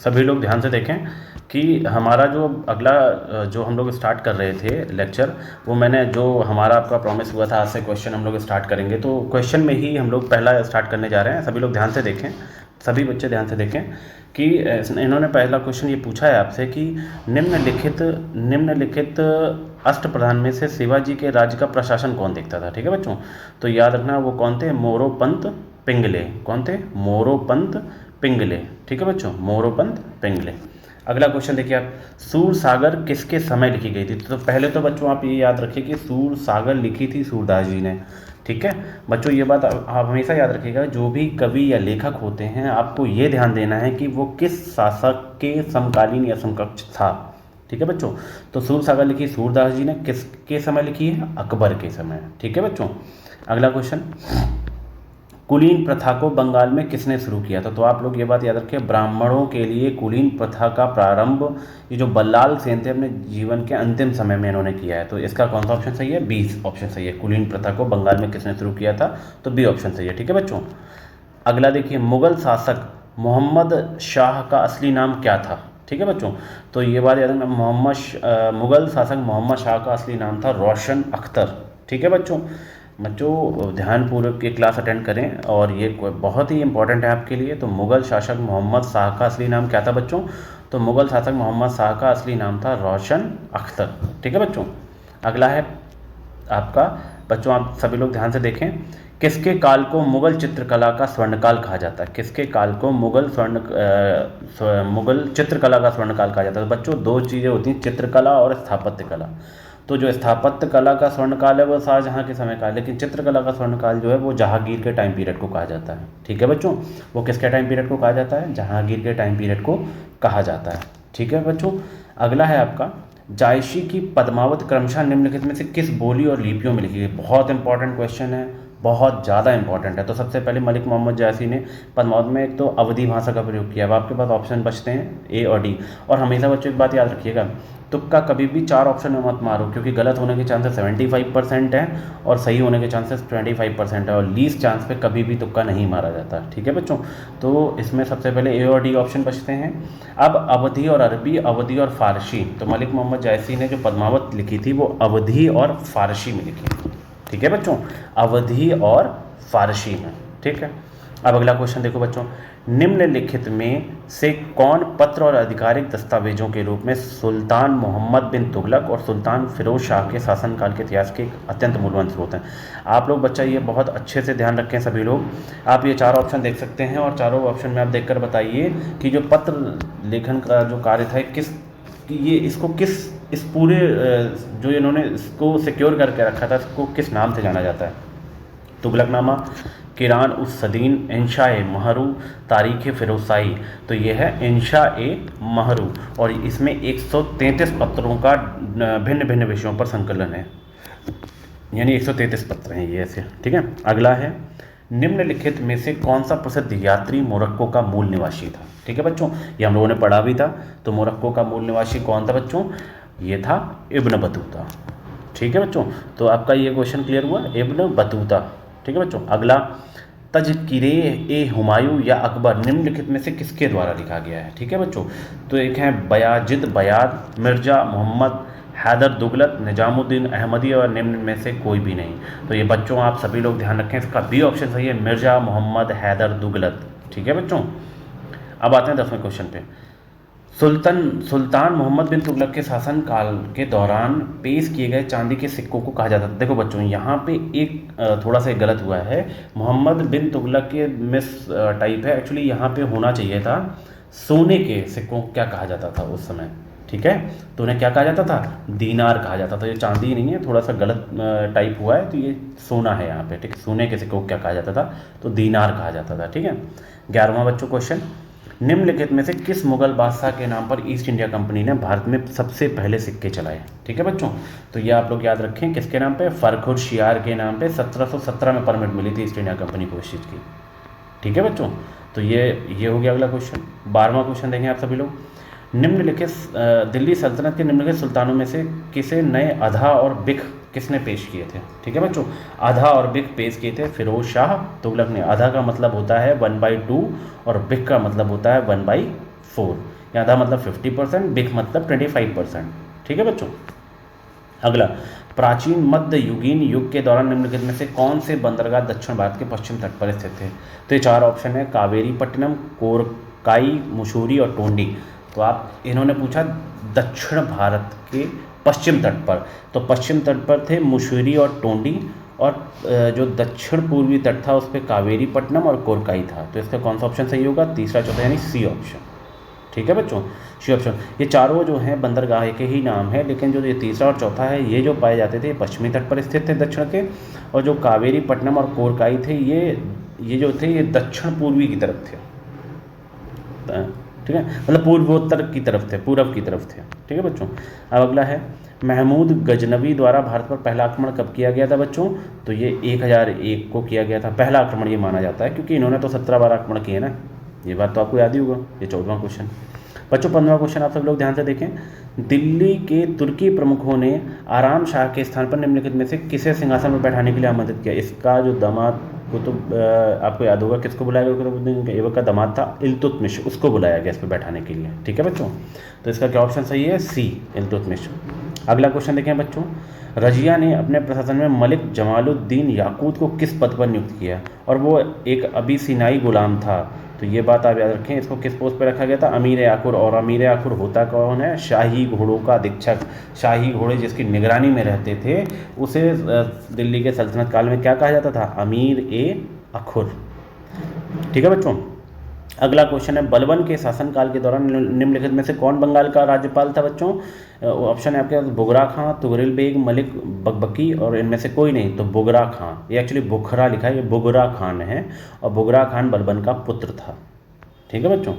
सभी लोग ध्यान से देखें कि हमारा जो अगला जो हम लोग स्टार्ट कर रहे थे लेक्चर, वो मैंने जो हमारा आपका प्रॉमिस हुआ था आज से क्वेश्चन हम लोग स्टार्ट करेंगे, तो क्वेश्चन में ही हम लोग पहला स्टार्ट करने जा रहे हैं। सभी लोग ध्यान से देखें, सभी बच्चे ध्यान से देखें कि इन्होंने पहला क्वेश्चन ये पूछा है आपसे कि निम्नलिखित अष्टप्रधान में से शिवाजी के राज्य का प्रशासन कौन देखता था। ठीक है बच्चों, तो याद रखना वो कौन थे, मोरोपंत पिंगले। कौन थे, मोरोपंत पिंगले। ठीक है बच्चों, मोरोपंत पिंगले। अगला क्वेश्चन देखिए आप, सूरसागर किसके समय लिखी गई थी। तो पहले तो बच्चों आप ये याद रखिए कि सूरसागर लिखी थी सूरदास जी ने। ठीक है बच्चों, ये बात आप हमेशा याद रखिएगा, जो भी कवि या लेखक होते हैं आपको ये ध्यान देना है कि वो किस शासक के समकालीन या समकक्ष था। ठीक है बच्चों, तो सूरसागर लिखी सूरदास जी ने, किसके समय लिखी है, अकबर के समय। ठीक है बच्चों, अगला क्वेश्चन, कुलीन प्रथा को बंगाल में किसने शुरू किया था। तो आप लोग ये बात याद रखें, ब्राह्मणों के लिए कुलीन प्रथा का प्रारंभ ये जो बल्लाल सेन थे अपने जीवन के अंतिम समय में इन्होंने किया है। तो इसका कौन सा ऑप्शन सही है, बी ऑप्शन सही है। कुलीन प्रथा को बंगाल में किसने शुरू किया था, तो बी ऑप्शन सही है। ठीक है बच्चों, अगला देखिए, मुगल शासक मोहम्मद शाह का असली नाम क्या था। ठीक है बच्चों, तो ये बात याद रखना, मुगल शासक मोहम्मद शाह का असली नाम था रोशन अख्तर। ठीक है बच्चों, ध्यानपूर्वक ये क्लास अटेंड करें और ये बहुत ही इंपॉर्टेंट है आपके लिए। तो मुगल शासक मोहम्मद शाह का असली नाम क्या था बच्चों, तो मुगल शासक मोहम्मद शाह का असली नाम था रोशन अख्तर। ठीक है बच्चों, अगला है आपका, बच्चों आप सभी लोग ध्यान से देखें, किसके काल को मुगल चित्रकला का स्वर्णकाल कहा जाता है। किसके काल को मुगल चित्रकला का स्वर्णकाल कहा जाता है। तो बच्चों दो चीज़ें होती हैं, चित्रकला और स्थापत्य कला। तो जो स्थापत्य कला का स्वर्णकाल है वो शाहजहाँ के समय का है, लेकिन चित्रकला का स्वर्णकाल जो है वो जहांगीर के टाइम पीरियड को कहा जाता है। ठीक है बच्चों, वो किसके टाइम पीरियड को कहा जाता है, जहांगीर के टाइम पीरियड को कहा जाता है। ठीक है बच्चों, अगला है आपका, जायसी की पद्मावत क्रमशः निम्नलिखित में से किस बोली और लिपियों में लिखी गई। बहुत इंपॉर्टेंट क्वेश्चन है, बहुत ज़्यादा इंपॉर्टेंट है। तो सबसे पहले मलिक मोहम्मद जायसी ने पद्मावत में एक तो अवधी भाषा का प्रयोग किया। अब आपके पास ऑप्शन बचते हैं ए और डी। और हमेशा बच्चों एक बात याद रखिएगा, तुक्का कभी भी 4 ऑप्शन में मत मारो, क्योंकि गलत होने के चांसेस 75% है और सही होने के चांसेस 25% है, और लीस्ट चांस पे कभी भी तुक्का नहीं मारा जाता। ठीक है बच्चों, तो इसमें सबसे पहले ए और डी ऑप्शन बचते हैं। अब अवधी और अरबी, अवधी और फारसी, तो मलिक मोहम्मद जायसी ने जो पद्मावत लिखी थी वो अवधी और फारसी में लिखी। ठीक है बच्चों, अवधी और फारसी में। ठीक है, अब अगला क्वेश्चन देखो बच्चों, निम्नलिखित में से कौन पत्र और आधिकारिक दस्तावेजों के रूप में सुल्तान मोहम्मद बिन तुगलक और सुल्तान फिरोज शाह के शासनकाल के इतिहास के एक अत्यंत मूल्यवान स्रोत हैं। आप लोग बच्चा ये बहुत अच्छे से ध्यान रखें सभी लोग। आप ये 4 ऑप्शन देख सकते हैं और चारों ऑप्शन में आप देखकर बताइए कि जो पत्र लेखन का जो कार्य था इस पूरे जो इन्होंने इसको सिक्योर करके रखा था, इसको किस नाम से जाना जाता है। तुगलकनामा, किरान उस सदीन, इंशा-ए महरू, तारीख़ फ़िरोज़शाही। तो ये है इंशा-ए महरू और इसमें 133 पत्रों का भिन्न भिन्न विषयों पर संकलन है, यानी 133 पत्र हैं ये ऐसे। ठीक है, अगला है, निम्नलिखित में से कौन सा प्रसिद्ध यात्री मोरक्को का मूल निवासी था। ठीक है बच्चों, ये हम लोगों ने पढ़ा भी था। तो मोरक्को का मूल निवासी कौन था बच्चों, ये था इब्न बतूता। ठीक है बच्चों, तो आपका ये क्वेश्चन क्लियर हुआ, इब्न बतूता। ठीक है बच्चों, अगला, तज़किरे ए हुमायूं या अकबर निम्नलिखित में से किसके द्वारा लिखा गया है। ठीक है बच्चों, तो एक है बयाजिद बयाद, मिर्ज़ा मोहम्मद हैदर दुगलत, निजामुद्दीन अहमदी और निम्न में से कोई भी नहीं। तो ये बच्चों आप सभी लोग ध्यान रखें, इसका बी ऑप्शन सही है, मिर्ज़ा मोहम्मद हैदर दुगलत। ठीक है बच्चों, अब आते हैं 10वें क्वेश्चन पे। सुल्तान मोहम्मद बिन तुगलक के शासनकाल के दौरान पेश किए गए चांदी के सिक्कों को कहा जाता था। देखो बच्चों, यहाँ पे एक थोड़ा सा गलत हुआ है, मोहम्मद बिन तुगलक के मिस टाइप है, एक्चुअली यहाँ पे होना चाहिए था सोने के सिक्कों क्या कहा जाता था उस समय। ठीक है, तो उन्हें क्या कहा जाता था, दीनार कहा जाता था। ये चांदी नहीं है, थोड़ा सा गलत टाइप हुआ है, तो ये सोना है यहाँ पे। ठीक है, सोने के सिक्कों क्या कहा जाता था, तो दीनार कहा जाता था। ठीक है, 11वां बच्चों क्वेश्चन, निम्नलिखित में से किस मुगल बादशाह के नाम पर ईस्ट इंडिया कंपनी ने भारत में सबसे पहले सिक्के चलाए। ठीक है बच्चों, तो ये आप लोग याद रखें, किसके नाम पे, फर्रुखशियार के नाम पे 1717 में परमिट मिली थी ईस्ट इंडिया कंपनी को इस चीज़ की। ठीक है बच्चों, तो ये हो गया अगला क्वेश्चन। 12वां क्वेश्चन देखें आप सभी लोग, निम्नलिखित दिल्ली सल्तनत के निम्नलिखित सुल्तानों में से किसे नए अधा और बिख किसने पेश किए थे। ठीक है बच्चों, आधा और बिख पेश किए थे फिरोज शाह तुगलक ने। आधा का मतलब होता है 1/2 और बिख का मतलब होता है 1/4। यादा मतलब 50%, बिख मतलब 25%। ठीक है बच्चों। अगला, प्राचीन मध्ययुगीन युग के दौरान निम्नलिखित में से कौन से बंदरगाह दक्षिण भारत के पश्चिम तट पर स्थित थे? तो ये 4 ऑप्शन है, कावेरीपट्टनम, कोरकाई, मुसूरी और टोंडी। तो आप इन्होंने पूछा दक्षिण भारत के पश्चिम तट पर, तो पश्चिम तट पर थे मुसूरी और टोंडी, और जो दक्षिण पूर्वी तट था उस पर कावेरीपट्टनम और कोरकाई था। तो इसका कौन सा ऑप्शन सही होगा? तीसरा, चौथा, यानी सी ऑप्शन। ठीक है बच्चों, सी ऑप्शन। ये चारों जो हैं बंदरगाह के ही नाम है, लेकिन जो ये तीसरा और चौथा है ये जो पाए जाते थे पश्चिमी तट पर स्थित थे दक्षिण के, और जो कावेरीपट्टनम और कोरकाई थे ये जो थे ये दक्षिण पूर्वी की तरफ थे। ठीक है, मतलब पूर्वोत्तर की तरफ थे, पूर्व की तरफ थे। ठीक है बच्चों। अब अगला है, महमूद गजनवी द्वारा भारत पर पहला आक्रमण कब किया गया था बच्चों? तो ये 1001 को किया गया था। पहला आक्रमण ये माना जाता है क्योंकि इन्होंने तो 17 बार आक्रमण किए ना, ये बात तो आपको याद ही होगा। ये 14वां क्वेश्चन। बच्चों 15वां क्वेश्चन आप सब लोग ध्यान से देखें। दिल्ली के तुर्की प्रमुखों ने आराम शाह के स्थान पर निम्नलिखित में से किसे सिंहासन पर बैठाने के लिए आमंत्रित किया? इसका जो दामाद आपको याद होगा किसको बुलाया गया? कुतुबुद्दीन ऐबक का दामाद था इल्तुतमिश, उसको बुलाया गया इस पर बैठाने के लिए। ठीक है बच्चों, तो इसका क्या ऑप्शन सही है? सी, इल्तुतमिश। अगला क्वेश्चन देखें बच्चों, रजिया ने अपने प्रशासन में मलिक जमालुद्दीन याकूत को किस पद पर नियुक्त किया? और वो एक अबीसिनाई गुलाम था। तो ये बात आप याद रखें, इसको किस पोस्ट पर रखा गया था? अमीर याकुर। और अमीर याकुर होता कौन है? शाही घोड़ों का अधीक्षक। शाही घोड़े जिसकी निगरानी में रहते थे उसे दिल्ली के सल्तनत काल में क्या कहा जाता था? अमीर ए अखुर। ठीक है बच्चों। अगला क्वेश्चन है, बलबन के शासनकाल के दौरान निम्नलिखित में से कौन बंगाल का राज्यपाल था बच्चों? ऑप्शन है आपके पास, बुगरा खां, तुगरिल बेग, मलिक बकबकी, और इनमें से कोई नहीं। तो बुगरा खां, ये एक्चुअली बुखरा लिखा है, ये बुगरा खान है, और बुगरा खान बलबन का पुत्र था। ठीक है बच्चों।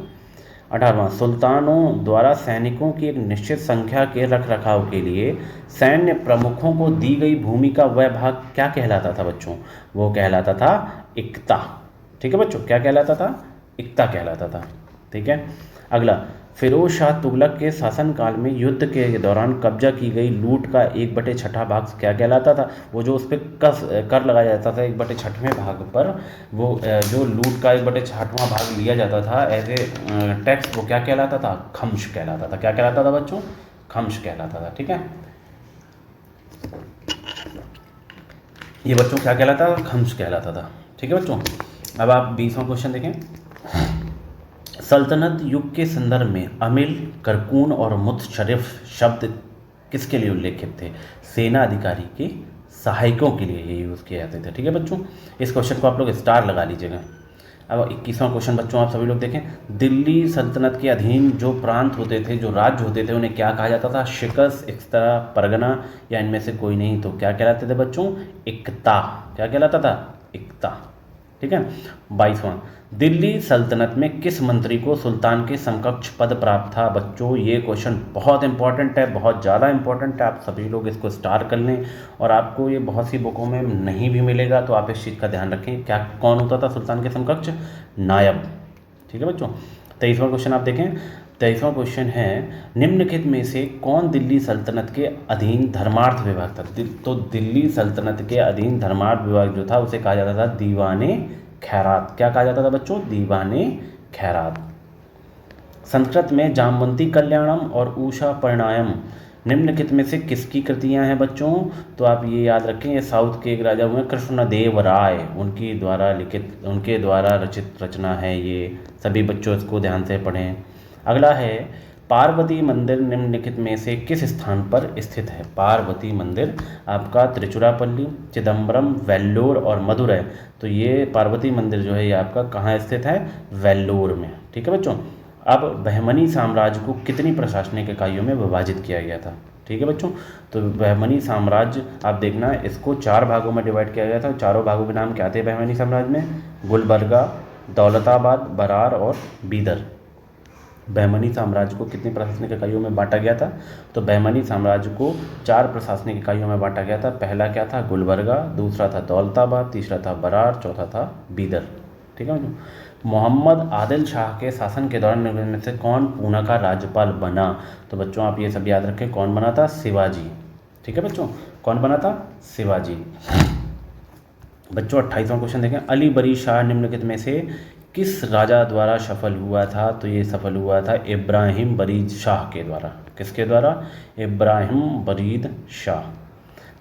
18वां, सुल्तानों द्वारा सैनिकों की एक निश्चित संख्या के रख रखाव के लिए सैन्य प्रमुखों को दी गई भूमि का वह भाग क्या कहलाता था बच्चों? वो कहलाता था इक्ता। ठीक है बच्चों, क्या कहलाता था? इक्ता कहलाता था। ठीक है। अगला, फिरोज शाह तुगलक के शासनकाल में युद्ध के दौरान कब्जा की गई लूट का 1/6 भाग क्या कहलाता था? वो जो उस पर कर लगाया जाता था 1/6वें भाग पर, वो जो लूट का 1/6वां भाग लिया जाता था एज ए टैक्स, वो क्या कहलाता था? खम्श कहलाता था। क्या कहलाता था बच्चों? खम्श कहलाता था। ठीक है, ये बच्चों क्या कहलाता था? खम्श कहलाता था। ठीक है बच्चों। अब आप 20वां क्वेश्चन देखें। सल्तनत युग के संदर्भ में अमील, करकून और मुतशर्रिफ शब्द किसके लिए उल्लेखित थे? सेना अधिकारी के सहायकों के लिए ये यूज़ किए जाते थे। ठीक है बच्चों, इस क्वेश्चन को आप लोग स्टार लगा लीजिएगा। अब 21वां क्वेश्चन बच्चों आप सभी लोग देखें। दिल्ली सल्तनत के अधीन जो प्रांत होते थे, जो राज्य होते थे, उन्हें क्या कहा जाता था? शिकस्त, इक्ता, परगना, या इनमें से कोई नहीं। तो क्या कहलाते थे बच्चों? इक्ता। क्या कहलाता था? इक्ता। ठीक है। 22वां, दिल्ली सल्तनत में किस मंत्री को सुल्तान के समकक्ष पद प्राप्त था? बच्चों ये क्वेश्चन बहुत इंपॉर्टेंट है, बहुत ज़्यादा इंपॉर्टेंट है। आप सभी लोग इसको स्टार कर लें, और आपको ये बहुत सी बुकों में नहीं भी मिलेगा, तो आप इस चीज़ का ध्यान रखें। क्या, कौन होता था सुल्तान के समकक्ष? नायब। ठीक है बच्चों। 23वां क्वेश्चन आप देखें। 23वां क्वेश्चन है, निम्नलिखित में से कौन दिल्ली सल्तनत के अधीन धर्मार्थ विभाग था? तो दिल्ली सल्तनत के अधीन धर्मार्थ विभाग जो था उसे कहा जाता था दीवाने खैरात। क्या कहा जाता था बच्चों? दीवाने खैरात। संस्कृत में जामवंती कल्याणम और उषा परिणायम निम्नलिखित में से किसकी कृतियां हैं बच्चों? तो आप ये याद रखें, ये साउथ के एक राजा हुए कृष्णदेव राय, उनकी द्वारा लिखित, उनके द्वारा रचित रचना है ये। सभी बच्चों इसको ध्यान से पढ़ें। अगला है, पार्वती मंदिर निम्नलिखित में से किस स्थान पर स्थित है? पार्वती मंदिर आपका त्रिचुरापल्ली, चिदम्बरम, वेल्लोर और मदुरै। तो ये पार्वती मंदिर जो है ये आपका कहाँ स्थित है? वेल्लोर में। ठीक है बच्चों। अब बहमनी साम्राज्य को कितनी प्रशासनिक इकाइयों में विभाजित किया गया था? ठीक है बच्चों। तो बहमनी साम्राज्य आप देखना, इसको 4 भागों में डिवाइड किया गया था। चारों भागों के नाम क्या थे बहमनी साम्राज्य में? गुलबर्गा, दौलताबाद, बरार और बीदर। बहमनी साम्राज्य को कितनी प्रशासनिक इकाइयों में बांटा गया था? तो बहमनी साम्राज्य को 4 प्रशासनिक इकाइयों में बांटा गया था। पहला क्या था? गुलबर्गा, दूसरा था दौलताबाद, तीसरा था बरार, चौथा था बीदर। ठीक है। मोहम्मद आदिल शाह के शासन के दौरान निम्नलिखित में से कौन पूना का राज्यपाल बना? तो बच्चों आप ये सब याद रखें, कौन बना था? शिवाजी। ठीक है बच्चों, कौन बना था? शिवाजी। बच्चों 28वां क्वेश्चन देखें। अली बरी शाह निम्नलिखित में से किस राजा द्वारा सफल हुआ था? तो ये सफल हुआ था इब्राहिम बरीद शाह के द्वारा। किसके द्वारा? इब्राहिम बरीद शाह।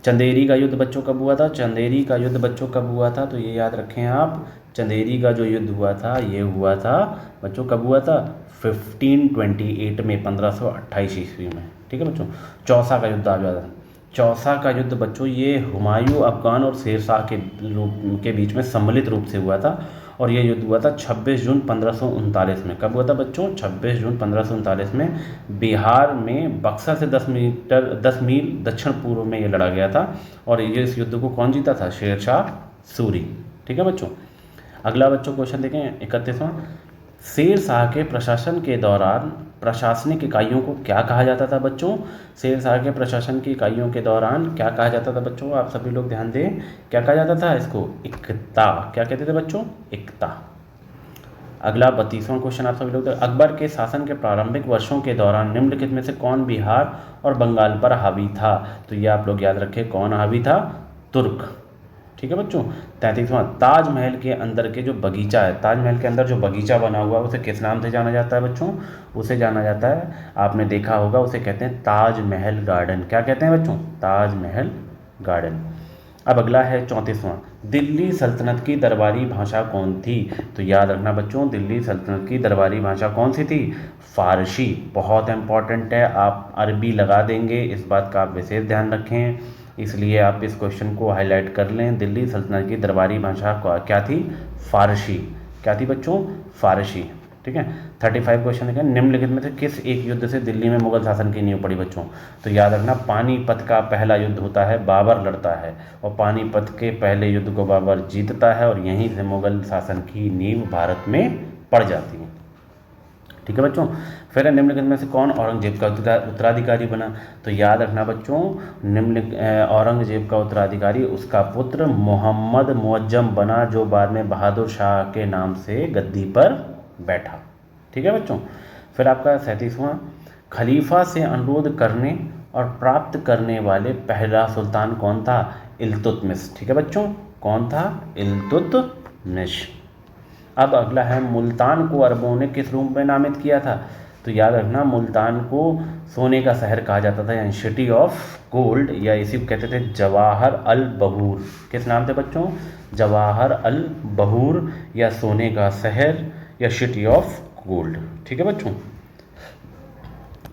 चंदेरी का युद्ध बच्चों कब हुआ था? चंदेरी का युद्ध बच्चों कब हुआ था? तो ये याद रखें आप, चंदेरी का जो युद्ध हुआ था ये हुआ था बच्चों, कब हुआ था? 1528 में, 1528 ईस्वी में। ठीक है बच्चों। चौसा का युद्ध आ जाता है। चौसा का युद्ध बच्चों ये हुमायूं अफगान और शेरशाह के बीच में सम्मिलित रूप से हुआ था, और ये युद्ध हुआ था 26 जून 1539 में। कब हुआ था बच्चों? 26 जून 1539 में बिहार में बक्सर से 10 मील दक्षिण पूर्व में ये लड़ा गया था, और ये इस युद्ध को कौन जीता था? शेरशाह सूरी। ठीक है बच्चों। अगला बच्चों क्वेश्चन देखें 31वां। शेरशाह के प्रशासन के दौरान प्रशासनिक इकाइयों को क्या कहा जाता था बच्चों? शेरशाह के प्रशासन की इकाइयों के दौरान क्या कहा जाता था बच्चों? आप सभी लोग ध्यान दें, क्या कहा जाता था इसको? इक्ता। क्या कहते थे बच्चों? इक्ता। अगला 32वां क्वेश्चन आप सभी लोग, अकबर के शासन के प्रारंभिक वर्षों के दौरान निम्नलिखित में से कौन बिहार और बंगाल पर हावी था? तो ये आप लोग याद रखें, कौन हावी था? तुर्क। ठीक है बच्चों। 33वां, ताजमहल के अंदर के जो बगीचा है, ताजमहल के अंदर जो बगीचा बना हुआ है उसे किस नाम से जाना जाता है बच्चों? उसे जाना जाता है, आपने देखा होगा, उसे कहते हैं ताजमहल गार्डन। क्या कहते हैं बच्चों? ताजमहल गार्डन। अब अगला है 34वां, दिल्ली सल्तनत की दरबारी भाषा कौन थी? तो याद रखना बच्चों, दिल्ली सल्तनत की दरबारी भाषा कौन सी थी? फारसी। बहुत इंपॉर्टेंट है, आप अरबी लगा देंगे, इस बात का आप विशेष ध्यान रखें, इसलिए आप इस क्वेश्चन को हाईलाइट कर लें। दिल्ली सल्तनत की दरबारी भाषा क्या थी? फारसी। क्या थी बच्चों? फारसी। ठीक है। 35 क्वेश्चन देखें, निम्नलिखित में से किस एक युद्ध से दिल्ली में मुगल शासन की नींव पड़ी बच्चों? तो याद रखना, पानीपत का पहला युद्ध होता है, बाबर लड़ता है, और पानीपत के पहले युद्ध को बाबर जीतता है, और यहीं से मुगल शासन की नींव भारत में पड़ जाती है। ठीक है बच्चों। फिर निम्नलिखित में से कौन औरंगजेब का उत्तराधिकारी बना? तो याद रखना बच्चों, औरंगजेब का उत्तराधिकारी उसका पुत्र मोहम्मद मुअज्जम बना, जो बाद में बहादुर शाह के नाम से गद्दी पर बैठा। ठीक है बच्चों। फिर आपका 37वां, खलीफा से अनुरोध करने और प्राप्त करने वाले पहला सुल्तान कौन था? इल्तुतमिश। ठीक है बच्चों, कौन था? इल्तुतमिश। अब अगला है, मुल्तान को अरबों ने किस रूप में नामित किया था? तो याद रखना, मुल्तान को सोने का शहर कहा जाता था, यानी सिटी ऑफ गोल्ड, या इसी को कहते थे जवाहर अल बहूर। किस नाम से बच्चों? जवाहर अल बहूर, या सोने का शहर, या सिटी ऑफ गोल्ड। ठीक है बच्चों।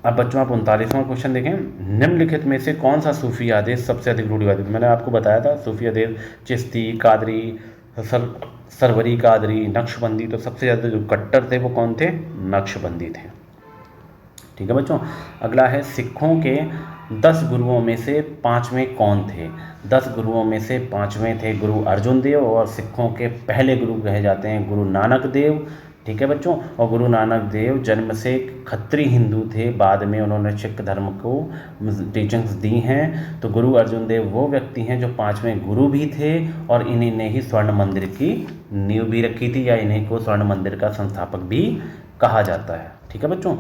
अब बच्चों आप 39वां क्वेश्चन देखें, निम्नलिखित में से कौन सा सूफी आदेश सबसे अधिक रूढ़िवादी? मैंने आपको बताया था सूफी आदेश चिश्ती, कादरी, सरवरी कादरी, नक्शबंदी, तो सबसे ज़्यादा जो कट्टर थे वो कौन थे? नक्शबंदी थे। ठीक है बच्चों। अगला है, सिखों के 10 गुरुओं में से 5वें कौन थे? 10 गुरुओं में से 5वें थे गुरु अर्जुन देव, और सिखों के पहले गुरु कहे जाते हैं गुरु नानक देव। ठीक है बच्चों। और गुरु नानक देव जन्म से खत्री हिंदू थे, बाद में उन्होंने सिख धर्म को टीचिंग्स दी हैं। तो गुरु अर्जुन देव वो व्यक्ति हैं जो 5वें गुरु भी थे, और इन्हीं ने ही स्वर्ण मंदिर की नींव भी रखी थी, या इन्हीं को स्वर्ण मंदिर का संस्थापक भी कहा जाता है। ठीक है बच्चों।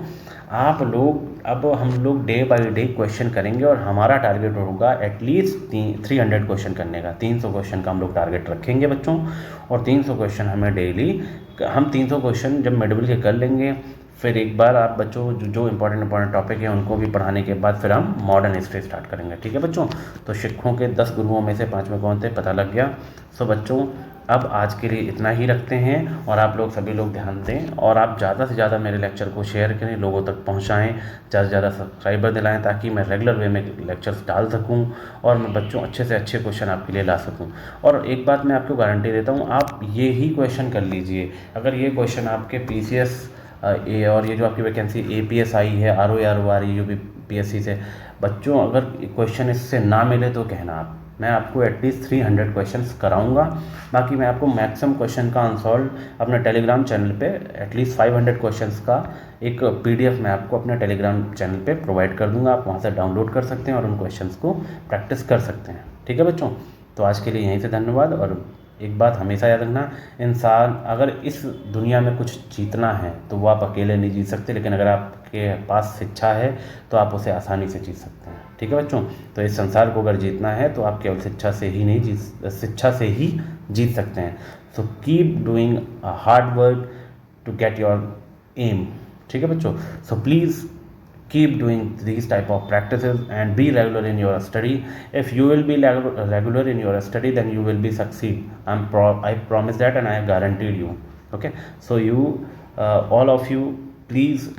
आप लोग, अब हम लोग डे बाय डे क्वेश्चन करेंगे, और हमारा टारगेट होगा एटलीस्ट 300 क्वेश्चन करने का। 300 क्वेश्चन का हम लोग टारगेट रखेंगे बच्चों, और 300 क्वेश्चन हमें डेली, हम 300 क्वेश्चन जब मिड के कर लेंगे, फिर एक बार आप बच्चों जो इंपॉर्टेंट टॉपिक है उनको भी पढ़ाने के बाद फिर हम मॉडर्न हिस्ट्री स्टार्ट करेंगे। ठीक है बच्चों। तो सिखों के 10 गुरुओं में से 5वें कौन थे, पता लग गया। सो बच्चों अब आज के लिए इतना ही रखते हैं, और आप लोग सभी लोग ध्यान दें, और आप ज़्यादा से ज़्यादा मेरे लेक्चर को शेयर करें, लोगों तक पहुंचाएं, ज़्यादा से ज़्यादा सब्सक्राइबर दिलाएं, ताकि मैं रेगुलर वे में लेक्चर्स डाल सकूं, और मैं बच्चों अच्छे से अच्छे क्वेश्चन आपके लिए ला सकूं। और एक बात मैं आपको गारंटी देता हूं, आप ये ही क्वेश्चन कर लीजिए, अगर ये क्वेश्चन आपके PCS और ये जो आपकी वैकेंसी APS आई है, RO आ रही है UPSC से, बच्चों अगर क्वेश्चन इससे ना मिले तो कहना आप, मैं आपको एटलीस्ट 300 क्वेश्चंस कराऊंगा। बाकी मैं आपको मैक्सिमम क्वेश्चन का आंसर अपने टेलीग्राम चैनल पे एटलीस्ट 500 क्वेश्चंस का एक PDF मैं आपको अपने टेलीग्राम चैनल पे प्रोवाइड कर दूंगा। आप वहां से डाउनलोड कर सकते हैं और उन क्वेश्चंस को प्रैक्टिस कर सकते हैं। ठीक है बच्चों। तो आज के लिए यहीं से धन्यवाद, और एक बात हमेशा याद रखना, इंसान अगर इस दुनिया में कुछ जीतना है तो वो आप अकेले नहीं जीत सकते, लेकिन अगर आपके पास शिक्षा है तो आप उसे आसानी से जीत सकते हैं। ठीक है बच्चों, तो इस संसार को अगर जीतना है तो आप केवल शिक्षा से ही जीत सकते हैं। So keep doing hard work to get your aim. ठीक है बच्चों, so please keep doing these type of practices and be regular in your study. If you will be regular in your study, then you will be succeed. I promise that, and I have guaranteed you. Okay, so you all of you please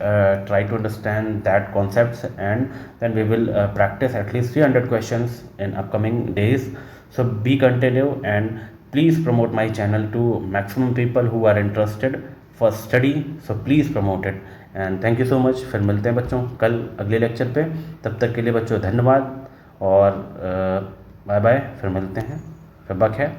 try to understand that concepts, and then we will practice at least 300 questions in upcoming days. So be continue, and please promote my channel to maximum people who are interested for study. So please promote it, and thank you so much. फिर मिलते हैं बच्चों कल अगले lecture पे। तब तक के लिए बच्चों धन्यवाद और बाय बाय। फिर मिलते हैं। रब्बा खैर।